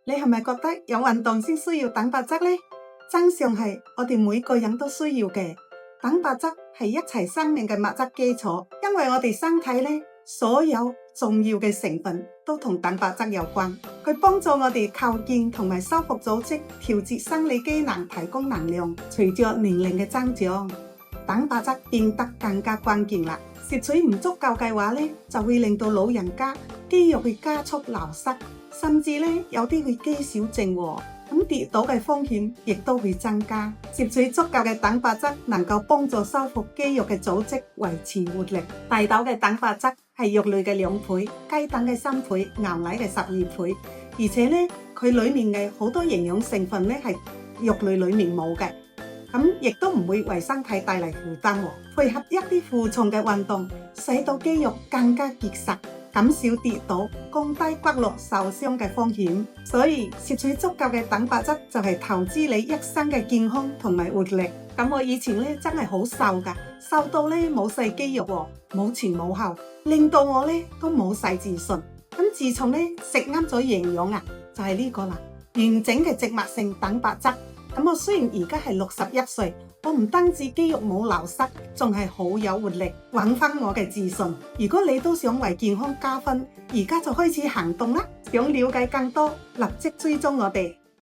你係咪覺得有運動先需要蛋白質呢？真相係我哋每個人都需要嘅。蛋白質係一切生命嘅物質基礎，因為我哋身體呢，所有重要嘅成分都同蛋白質有關。佢幫助我哋構建同埋修復組織，調節生理機能，提供能量。隨着年齡嘅增長，蛋白質變得更加關鍵啦。攝取唔足夠嘅話呢，就會令到老人家肌肉會加速流失，甚至呢有啲會肌少症喎。咁跌倒嘅風險亦都會增加。攝取足夠嘅蛋白質能夠幫助修復肌肉嘅組織，維持活力。大豆嘅蛋白質係肉類嘅2倍，雞蛋嘅3倍，牛奶嘅12倍。而且呢，佢裡面嘅好多營養成分呢係肉類裡面冇嘅，咁亦都唔會為身體帶嚟負擔喎。配合一啲負重嘅運動，使到肌肉更加結實，減少跌倒，降低骨骼受傷嘅風險。所以攝取足夠嘅蛋白質就係投資你一生嘅健康同埋活力。咁我以前呢真係好瘦㗎，瘦到呢冇細肌肉喎，冇前冇後，令到我呢都冇晒自信。咁自從呢食啱咗營養啊，就係呢個啦，完整嘅植物性蛋白質。咁我雖然而家係61歲，我唔單止肌肉冇流失，仲係好有活力，揾翻我嘅自信。如果你都想為健康加分，而家就開始行動啦！想了解更多，立即追蹤我哋。